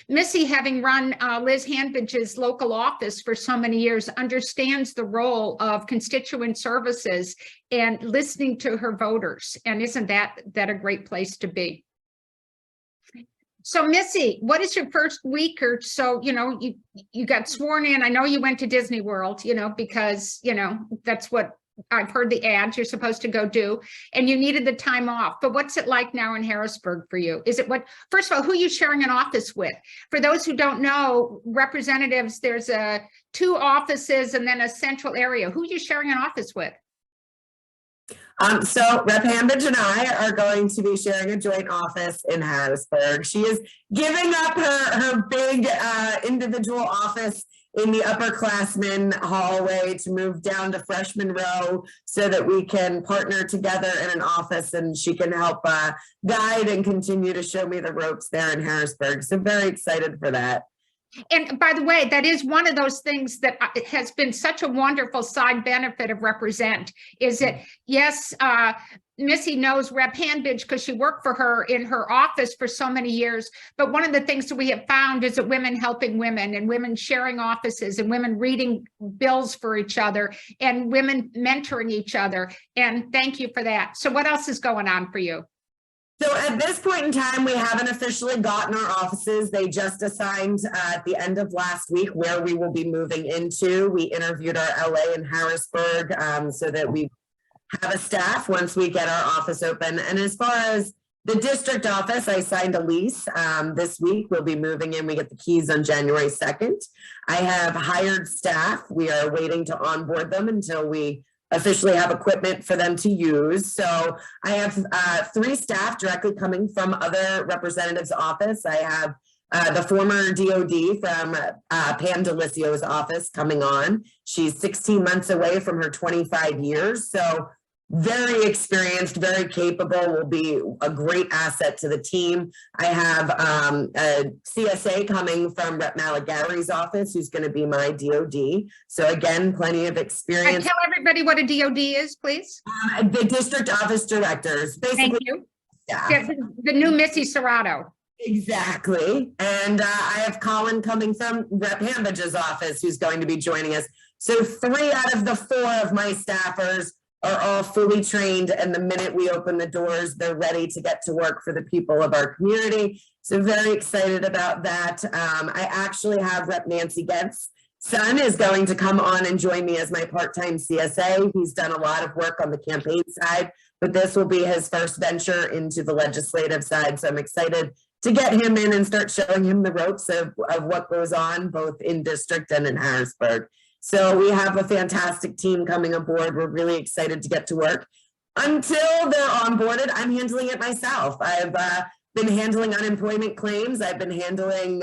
Missy, having run Liz Handbridge's local office for so many years, understands the role of constituent services and listening to her voters. And isn't that a great place to be? So Missy, what is your first week or so, you know, you got sworn in. I know you went to Disney World, you know, because, you know, that's what I've heard the ads you're supposed to go do, and you needed the time off. But what's it like now in Harrisburg for you? Is it first of all, who are you sharing an office with? For those who don't know, representatives, there's 2 offices and then a central area. Who are you sharing an office with? So Rep. Handbridge and I are going to be sharing a joint office in Harrisburg. She is giving up her big individual office in the upperclassmen hallway to move down to freshman row so that we can partner together in an office, and she can help guide and continue to show me the ropes there in Harrisburg. So very excited for that. And by the way, that is one of those things that has been such a wonderful side benefit of Represent, is that, yes, Missy knows Rep. Handbridge because she worked for her in her office for so many years. But one of the things that we have found is that women helping women, and women sharing offices, and women reading bills for each other, and women mentoring each other. And thank you for that. So what else is going on for you? So at this point in time, we haven't officially gotten our offices. They just assigned at the end of last week where we will be moving into. We interviewed our LA and Harrisburg so that we have a staff once we get our office open. And as far as the district office, I signed a lease this week. We'll be moving in. We get the keys on January 2nd. I have hired staff. We are waiting to onboard them until we officially have equipment for them to use. So I have 3 staff directly coming from other representatives' office. I have the former DOD from Pam Delicio's office coming on. She's 16 months away from her 25 years. So very experienced, very capable, will be a great asset to the team. I have a CSA coming from Rep. Malagari's office, who's going to be my DOD. So again, plenty of experience. Tell everybody what a DOD is, please. The district office directors, basically. Thank you. Yeah. The new Missy Cerrato. Exactly. And I have Colin coming from Rep. Hambage's office, who's going to be joining us. So 3 out of the 4 of my staffers are all fully trained, and the minute we open the doors, they're ready to get to work for the people of our community. So very excited about that. I actually have Rep. Nancy Gent's son is going to come on and join me as my part-time CSA. He's done a lot of work on the campaign side, but this will be his first venture into the legislative side. So I'm excited to get him in and start showing him the ropes of what goes on both in district and in Harrisburg. So we have a fantastic team coming aboard. We're really excited to get to work. Until they're onboarded, I'm handling it myself. I've been handling unemployment claims. I've been handling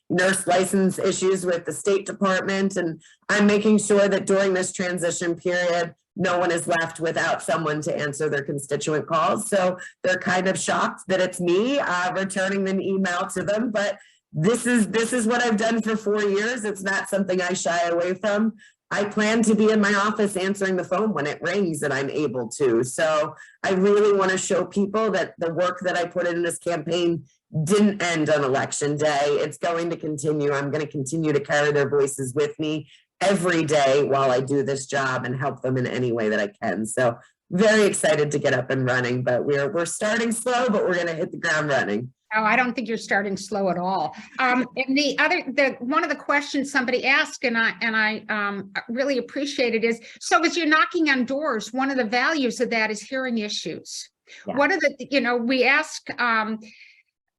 nurse license issues with the State Department. And I'm making sure that during this transition period, no one is left without someone to answer their constituent calls. So they're kind of shocked that it's me returning an email to them. But this is what I've done for 4 years. It's not something I shy away from. I plan to be in my office answering the phone when it rings and I'm able to. So I really want to show people that the work that I put in this campaign didn't end on election day. It's going to continue. I'm going to continue to carry their voices with me every day while I do this job and help them in any way that I can. So very excited to get up and running, but we're starting slow, but we're going to hit the ground running. Oh, I don't think you're starting slow at all. And one of the questions somebody asked, and I really appreciate it, is, so as you're knocking on doors, one of the values of that is hearing issues. Yeah. What are the, we ask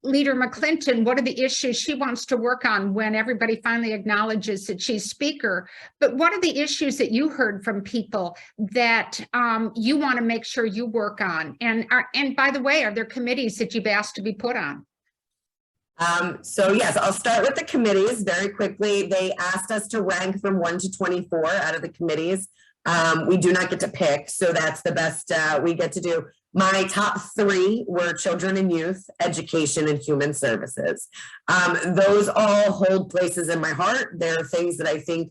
Leader McClinton, what are the issues she wants to work on when everybody finally acknowledges that she's speaker? But what are the issues that you heard from people that you want to make sure you work on? And by the way, are there committees that you've asked to be put on? So yes, I'll start with the committees very quickly. They asked us to rank from 1 to 24 out of the committees. We do not get to pick, so that's the best we get to do. My top 3 were children and youth, education, and human services. Those all hold places in my heart. They're things that I think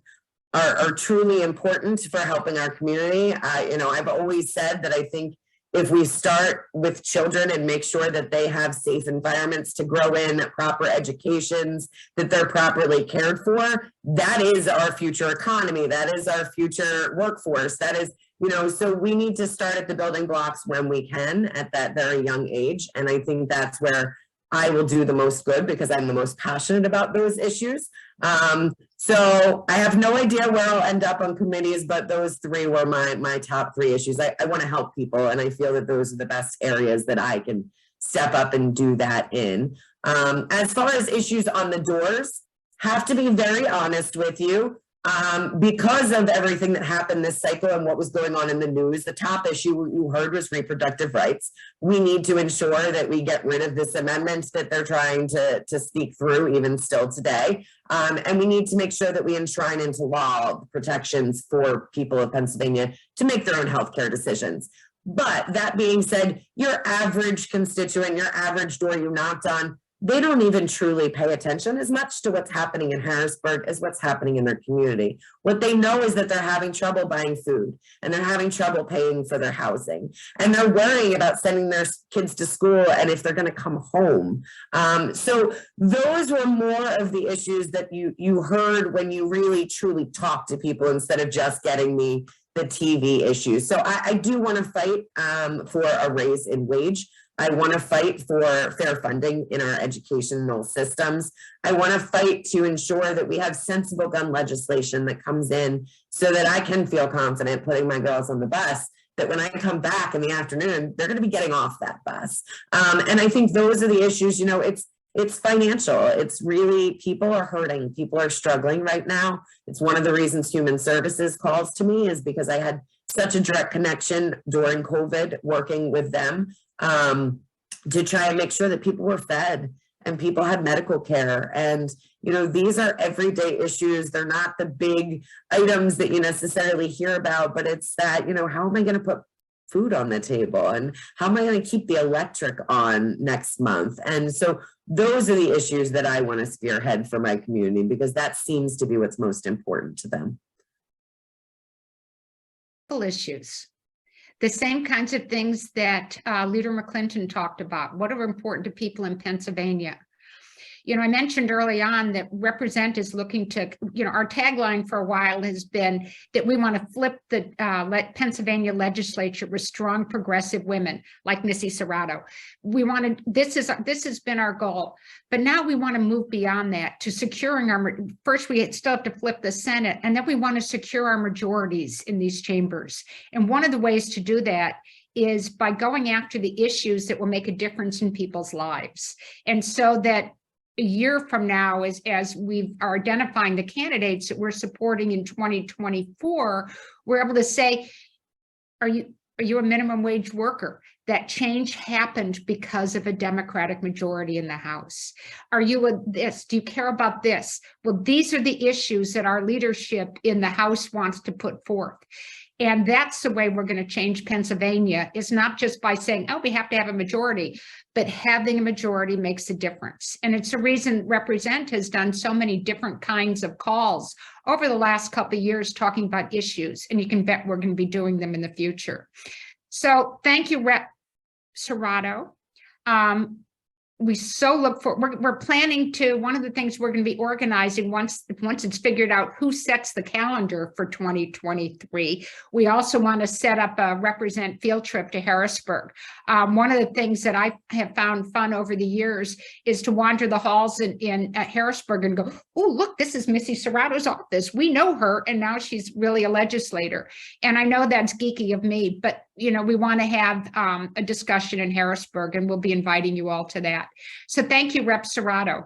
are truly important for helping our community. I've always said that I think if we start with children and make sure that they have safe environments to grow in, proper educations, that they're properly cared for, that is our future economy. That is our future workforce. That is, so we need to start at the building blocks when we can at that very young age. And I think that's where I will do the most good because I'm the most passionate about those issues. So I have no idea where I'll end up on committees, but those 3 were my top 3 issues. I want to help people, and I feel that those are the best areas that I can step up and do that in. As far as issues on the doors, have to be very honest with you. Because of everything that happened this cycle and what was going on in the news, the top issue you heard was reproductive rights. We need to ensure that we get rid of this amendment that they're trying to speak through even still today. And we need to make sure that we enshrine into law protections for people of Pennsylvania to make their own healthcare decisions. But that being said, your average constituent, your average door you knocked on, they don't even truly pay attention as much to what's happening in Harrisburg as what's happening in their community. What they know is that they're having trouble buying food and they're having trouble paying for their housing and they're worrying about sending their kids to school and if they're going to come home. So those were more of the issues that you heard when you really truly talked to people instead of just getting the the TV issues. So I do want to fight for a raise in wage. I want to fight for fair funding in our educational systems. I want to fight to ensure that we have sensible gun legislation that comes in so that I can feel confident putting my girls on the bus, that when I come back in the afternoon, they're going to be getting off that bus. And I think those are the issues. You know, it's financial. It's really, people are hurting. People are struggling right now. It's one of the reasons Human Services calls to me, is because I had such a direct connection during COVID working with them to try and make sure that people were fed and people had medical care. And, you know, these are everyday issues. They're not the big items that you necessarily hear about, but it's that, you know, how am I going to put food on the table, and how am I going to keep the electric on next month? And so those are the issues that I want to spearhead for my community, because that seems to be what's most important to them. Issues, the same kinds of things that Leader McClinton talked about. What are important to people in Pennsylvania? You know, I mentioned early on that Represent is looking to, you know, our tagline for a while has been that we want to flip the Pennsylvania legislature with strong progressive women like Missy Cerrato. We want to, this has been our goal, but now we want to move beyond that to securing our, first we still have to flip the Senate, and then we want to secure our majorities in these chambers. And one of the ways to do that is by going after the issues that will make a difference in people's lives. And so that a year from now, as we are identifying the candidates that we're supporting in 2024, we're able to say, are you a minimum wage worker? That change happened because of a Democratic majority in the House. Are you a this? Do you care about this? Well, these are the issues that our leadership in the House wants to put forth. And that's the way we're going to change Pennsylvania, is not just by saying, oh, we have to have a majority, but having a majority makes a difference. And it's a reason Represent has done so many different kinds of calls over the last couple of years talking about issues. And you can bet we're going to be doing them in the future. So thank you, Rep. Cerrato. We so look for, we're planning to, one of the things we're going to be organizing once it's figured out who sets the calendar for 2023, we also want to set up a Represent field trip to Harrisburg. One of the things that I have found fun over the years is to wander the halls in Harrisburg and go, oh, look, this is Missy Cerrato's office. We know her, and now she's really a legislator. And I know that's geeky of me, but you know, we want to have a discussion in Harrisburg, and we'll be inviting you all to that. So thank you, Rep. Cerrato.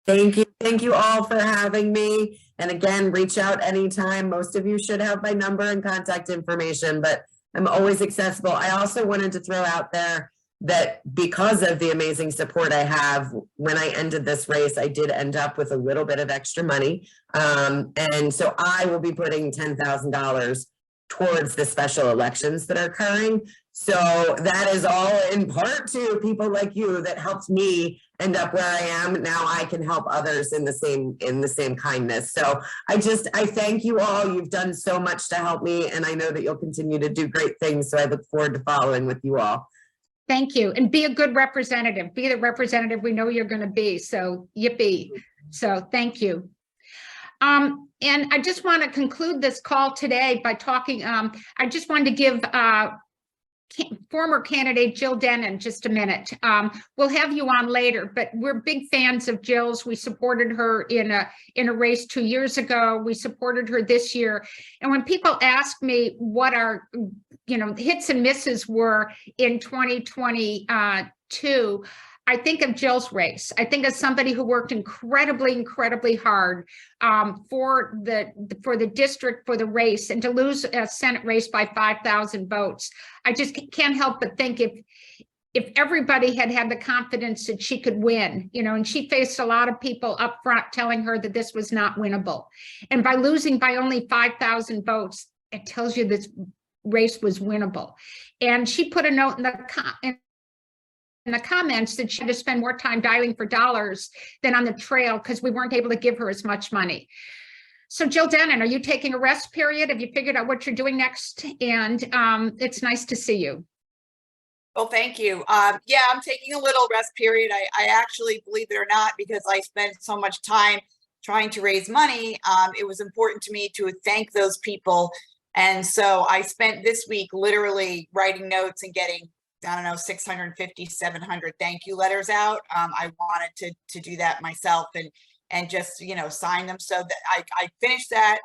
Thank you. Thank you all for having me. And again, reach out anytime. Most of you should have my number and contact information, but I'm always accessible. I also wanted to throw out there that because of the amazing support I have, when I ended this race, I did end up with a little bit of extra money. And so I will be putting $10,000 towards the special elections that are occurring. So that is all in part to people like you that helped me end up where I am. Now I can help others in the same kindness. So I thank you all. You've done so much to help me, and I know that you'll continue to do great things. So I look forward to following with you all. Thank you. And be a good representative. Be the representative we know you're going to be. So yippee. So thank you. And I just want to conclude this call today by talking, I just wanted to give former candidate Jill Dennon just a minute. We'll have you on later, but we're big fans of Jill's. We supported her in a race 2 years ago. We supported her this year. And when people ask me what our, you know, hits and misses were in 2022, I think of Jill's race. I think of somebody who worked incredibly hard for the district, for the race, and to lose a Senate race by 5,000 votes. I just can't help but think if everybody had the confidence that she could win, you know, and she faced a lot of people up front telling her that this was not winnable. And by losing by only 5,000 votes, it tells you this race was winnable. And she put a note in the comments that she had to spend more time dialing for dollars than on the trail because we weren't able to give her as much money. So Jill Dennon, are you taking a rest period? Have you figured out what you're doing next? And it's nice to see you. Well, thank you. Yeah, I'm taking a little rest period. I actually, believe it or not, because I spent so much time trying to raise money, it was important to me to thank those people And so I spent this week literally writing notes and getting, I don't know, 650, 700 thank you letters out. I wanted to do that myself and just, you know, sign them. So that I finished that.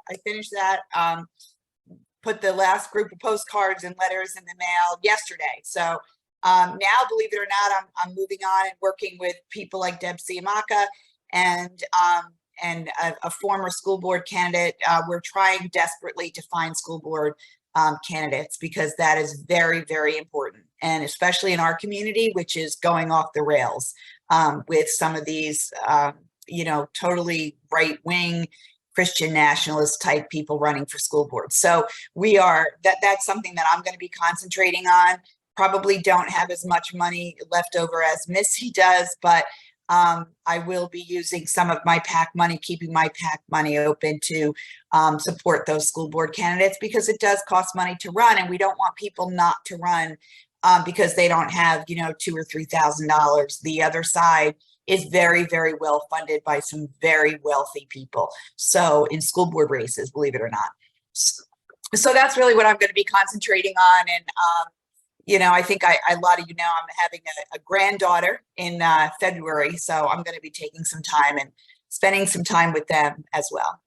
Put the last group of postcards and letters in the mail yesterday. So now, believe it or not, I'm moving on and working with people like Deb Siamaka and a former school board candidate. We're trying desperately to find school board candidates because that is very, very important. And especially in our community, which is going off the rails with some of these, you know, totally right-wing Christian nationalist type people running for school boards. So that's something that I'm going to be concentrating on. Probably don't have as much money left over as Missy does, but I will be using some of my PAC money, keeping my PAC money open to support those school board candidates, because it does cost money to run, and we don't want people not to run because they don't have, you know, $2,000 or $3,000. The other side is very, very well funded by some very wealthy people. So in school board races, believe it or not. So that's really what I'm going to be concentrating on. And you know, I think a lot of you know, I'm having a granddaughter in February. So I'm going to be taking some time and spending some time with them as well.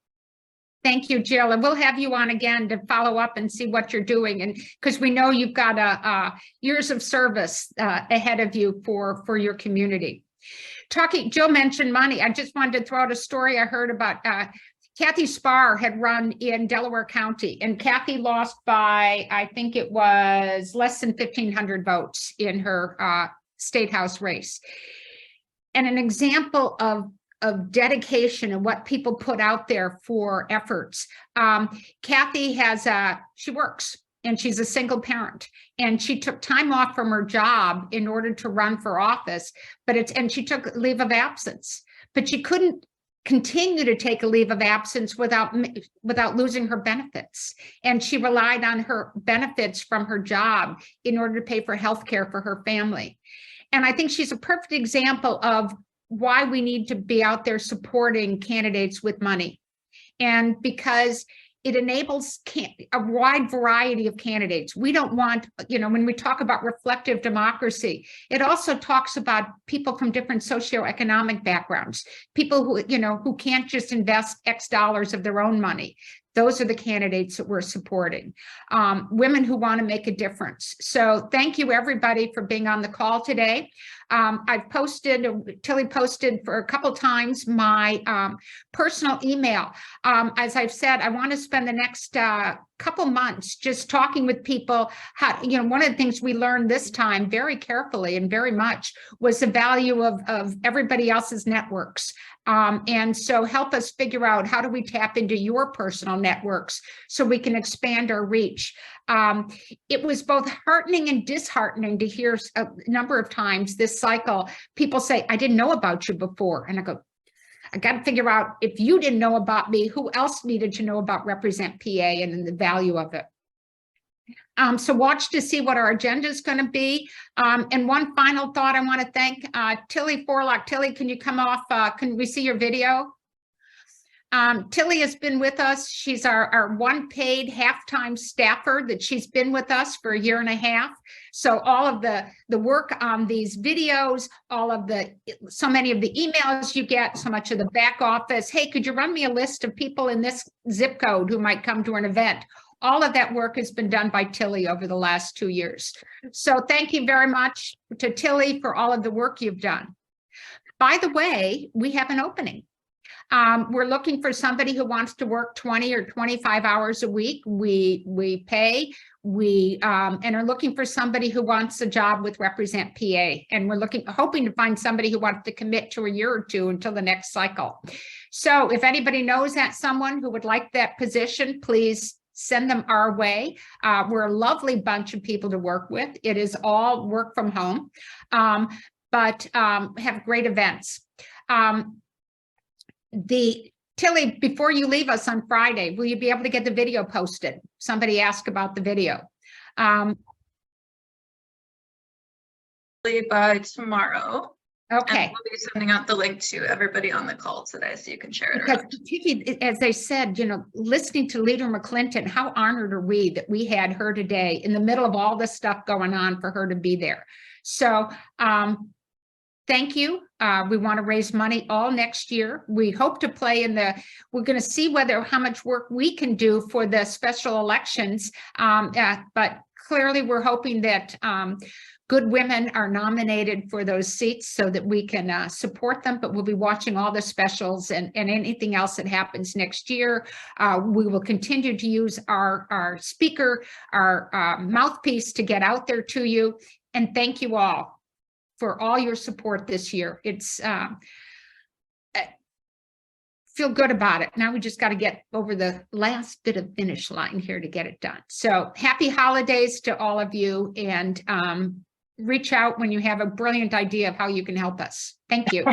Thank you, Jill. And we'll have you on again to follow up and see what you're doing. And because we know you've got years of service ahead of you for your community. Jill mentioned money. I just wanted to throw out a story I heard about. Kathy Spar had run in Delaware County, and Kathy lost by, I think it was less than 1,500 votes in her state house race. And an example of dedication and what people put out there for efforts. Kathy she works, and she's a single parent, and she took time off from her job in order to run for office, and she took leave of absence, but she couldn't continue to take a leave of absence without losing her benefits. And she relied on her benefits from her job in order to pay for health care for her family. And I think she's a perfect example of why we need to be out there supporting candidates with money. And because it enables a wide variety of candidates. We don't want, you know, when we talk about reflective democracy, it also talks about people from different socioeconomic backgrounds, people who, you know, who can't just invest X dollars of their own money. Those are the candidates that we're supporting. Women who want to make a difference. So thank you, everybody, for being on the call today. Tilly posted for a couple times my personal email. As I've said, I want to spend the next couple months just talking with people. How, you know, one of the things we learned this time very carefully and very much was the value of everybody else's networks. And so help us figure out, how do we tap into your personal networks so we can expand our reach. It was both heartening and disheartening to hear a number of times this cycle, people say, I didn't know about you before. And I go, I got to figure out, if you didn't know about me, who else needed to know about Represent PA and the value of it. So watch to see what our agenda is going to be. And one final thought, I want to thank Tilly Forlock. Tilly, can you come off? Can we see your video? Tilly has been with us. She's our one paid half-time staffer that she's been with us for 1.5 years. So all of the work on these videos, so many of the emails you get, so much of the back office. Hey, could you run me a list of people in this zip code who might come to an event? All of that work has been done by Tilly over the last 2 years. So thank you very much to Tilly for all of the work you've done. By the way, we have an opening. We're looking for somebody who wants to work 20 or 25 hours a week. We pay, and are looking for somebody who wants a job with Represent PA. And we're hoping to find somebody who wants to commit to 1 year or 2 until the next cycle. So if anybody knows that someone who would like that position, please send them our way. We're a lovely bunch of people to work with. It is all work from home, but have great events. Tilly, before you leave us on Friday, will you be able to get the video posted? Somebody asked about the video. By tomorrow. And Okay. we'll be sending out the link to everybody on the call today so you can share it Because around. particularly, as I said, listening to Leader McClinton, how honored are we that we had her today in the middle of all this stuff going on for her to be there. So thank you. We want to raise money all next year. We hope to play we're going to see how much work we can do for the special elections. But clearly we're hoping that good women are nominated for those seats so that we can support them, but we'll be watching all the specials and anything else that happens next year. We will continue to use our speaker, our mouthpiece to get out there to you. And thank you all for all your support this year. It's feel good about it. Now we just got to get over the last bit of finish line here to get it done. So happy holidays to all of you, and reach out when you have a brilliant idea of how you can help us. Thank you.